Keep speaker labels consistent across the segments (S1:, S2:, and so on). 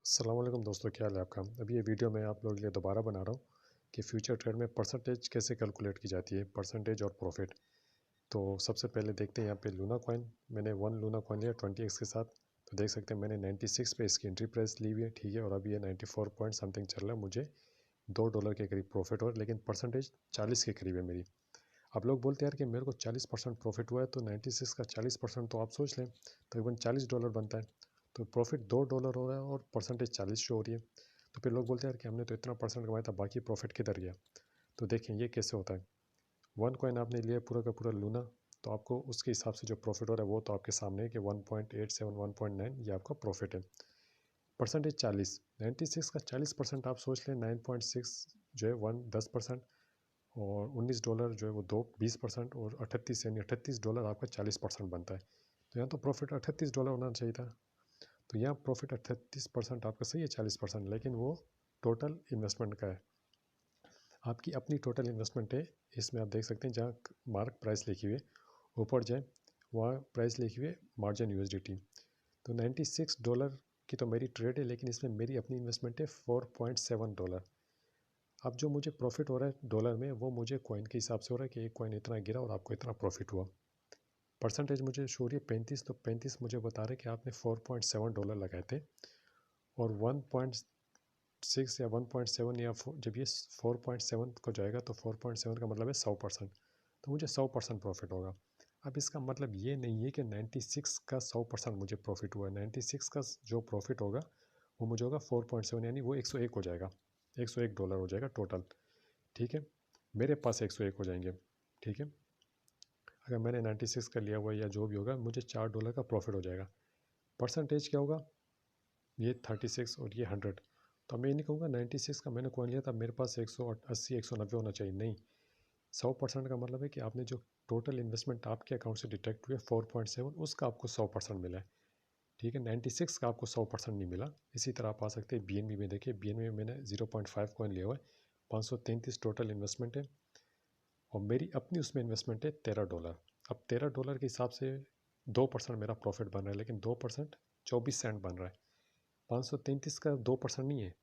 S1: अस्सलाम वालेकुम दोस्तों, क्या हाल है आपका। अभी ये वीडियो मैं आप लोगों के लिए दोबारा बना रहा हूँ कि फ्यूचर ट्रेड में परसेंटेज कैसे कैलकुलेट की जाती है, परसेंटेज और प्रॉफिट। तो सबसे पहले देखते हैं यहाँ पे लूना कॉइन। मैंने 1 लूना कॉइन लिया 20x के साथ। तो देख सकते हैं मैंने 96 पे इसकी एंट्री प्राइस ली हुई है, ठीक है। और अभी ये 94 पॉइंट समथिंग चल रहा है। मुझे $2 के करीब प्रॉफिट हो रहा है, लेकिन परसेंटेज 40 के करीब है मेरी। अब लोग बोलते हैं यार कि मेरे को 40% प्रॉफिट हुआ है, तो 96 का 40% तो आप सोच लें तकरीबन $40 बनता है। तो प्रॉफिट $2 हो रहा है और परसेंटेज 40 शो हो रही है। तो फिर लोग बोलते हैं यार कि हमने तो इतना परसेंट कमाया था, बाकी प्रॉफिट किधर गया। तो देखें ये कैसे होता है। 1 कॉइन आपने लिया पूरा का पूरा लूना, तो आपको उसके हिसाब से जो प्रॉफिट हो रहा है वो तो आपके सामने है कि 1.87 1.9 ये आपका प्रॉफिट है। परसेंटेज 40, 96 का 40% आप सोच लें 9.6 जो है 10%। और $19 जो है वो 20%। और 38 यानी $38 आपका 40% बनता है। तो यहाँ तो प्रॉफिट $38 होना चाहिए था। तो यहाँ प्रॉफिट 38% आपका सही है, 40%, लेकिन वो टोटल इन्वेस्टमेंट का है। आपकी अपनी टोटल इन्वेस्टमेंट है। इसमें आप देख सकते हैं जहाँ मार्क प्राइस लिखी हुई है, ऊपर जाए वहाँ प्राइस लिखी हुई है मार्जिन USDT। तो $96 की तो मेरी ट्रेड है, लेकिन इसमें मेरी अपनी इन्वेस्टमेंट है $4.7। अब जो मुझे प्रॉफिट हो रहा है डॉलर में, वो मुझे कॉइन के हिसाब से हो रहा है कि एक कॉइन इतना गिरा और आपको इतना प्रॉफिट हुआ। परसेंटेज मुझे शो हो रही है 35, तो 35 मुझे बता रहे कि आपने $4.7 लगाए थे। और 1.6 या 1.7 या जब ये 4.7 को जाएगा तो 4.7 का मतलब है 100%। तो मुझे 100% प्रॉफिट होगा। अब इसका मतलब ये नहीं है कि 96 का 100% मुझे प्रॉफिट हुआ है। 96 का जो प्रॉफिट होगा वो मुझे होगा 4.7, यानी वो 101 हो जाएगा। $101 हो जाएगा टोटल, ठीक है। मेरे पास 101 हो जाएंगे, ठीक है। अगर मैंने 96 का लिया हुआ या जो भी होगा, मुझे $4 का प्रॉफिट हो जाएगा। परसेंटेज क्या होगा, ये 36 और ये 100। तो मैं ये नहीं कहूँगा 96 का मैंने कॉइन लिया था मेरे पास 180 190 होना चाहिए, नहीं। 100% का मतलब है कि आपने जो टोटल इन्वेस्टमेंट आपके अकाउंट से डिटेक्ट हुए 4.7, उसका आपको 100% मिला है, ठीक है। 96 का आपको 100% नहीं मिला। इसी तरह आप आ सकते हैं BNB में। देखिए BNB में मैंने 0.5 कॉइन लिया हुआ है, 533 टोटल इन्वेस्टमेंट है। और मेरी अपनी उसमें इन्वेस्टमेंट है $13। अब $13 के हिसाब से 2% मेरा प्रॉफिट बन रहा है, लेकिन 2% 24 सेंट बन रहा है। 533 का 2% नहीं है,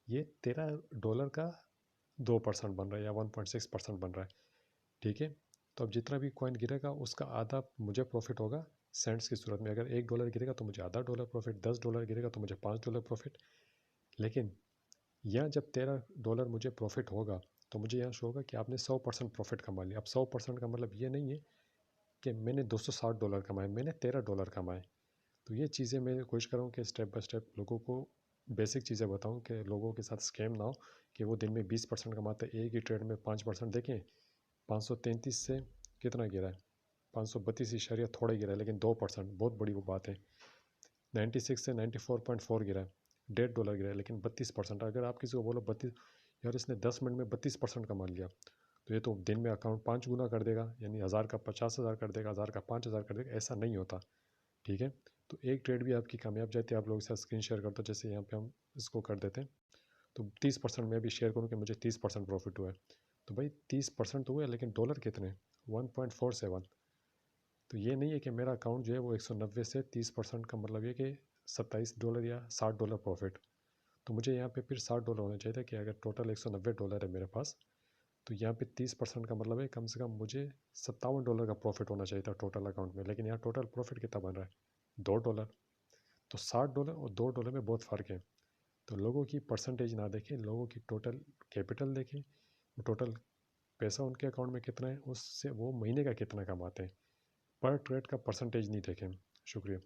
S1: ये $13 का 2% बन रहा है या 1.6% बन रहा है, ठीक है। तो अब जितना भी कॉइन गिरेगा उसका आधा मुझे प्रॉफिट होगा सेंट्स की सूरत में। अगर $1 गिरेगा तो मुझे आधा डॉलर प्रॉफिट, $10 गिरेगा तो मुझे $5 प्रॉफिट। लेकिन यहाँ जब $13 मुझे प्रॉफिट होगा तो मुझे यहाँ शो होगा कि आपने 100% प्रॉफिट कमा लिया। अब 100% का मतलब ये नहीं है कि मैंने $260 कमाए, मैंने $13 कमाए। तो ये चीज़ें मैं कोशिश करूँ कि स्टेप बाय स्टेप लोगों को बेसिक चीज़ें बताऊँ कि लोगों के साथ स्कैम ना हो कि वो दिन में 20% कमाते, एक ही ट्रेड में 5%। देखें 533 से कितना गिरा है, 532 थोड़ा गिरा है, लेकिन 2% बहुत बड़ी वो बात है। 96 से 94.4 गिरा है, $1.5 गिरा है, लेकिन 32%। अगर आप किसी को बोलो 32, यार इसने 10 मिनट में 32% कमा लिया, तो ये तो दिन में अकाउंट 5 गुना कर देगा, यानी 1000 का 50,000 कर देगा, 1000 का 5000 कर देगा। ऐसा नहीं होता, ठीक है। तो एक ट्रेड भी आपकी कामयाब जाती है। आप लोगों के साथ स्क्रीन शेयर करते हो, जैसे यहाँ पे हम इसको कर देते हैं। तो 30% मैं भी शेयर करूँ कि मुझे 30% प्रॉफिट हुआ है। तो भाई 30% तो हुआ है, लेकिन डॉलर कितने, 1.47। तो ये नहीं है कि मेरा अकाउंट जो है वो 190 से 30% का मतलब ये कि $27 या $60 प्रॉफिट। तो मुझे यहाँ पे फिर $60 होना चाहिए था कि अगर टोटल $190 है मेरे पास, तो यहाँ पे 30% का मतलब है कम से कम मुझे $57 का प्रॉफिट होना चाहिए था टोटल अकाउंट में। लेकिन यहाँ टोटल प्रॉफिट कितना बन रहा है, $2। तो $60 और $2 में बहुत फ़र्क है। तो लोगों की परसेंटेज ना देखें, लोगों की टोटल कैपिटल देखें, टोटल पैसा उनके अकाउंट में कितना है, उससे वो महीने का कितना कमाते हैं। पर ट्रेड का परसेंटेज नहीं देखें। शुक्रिया।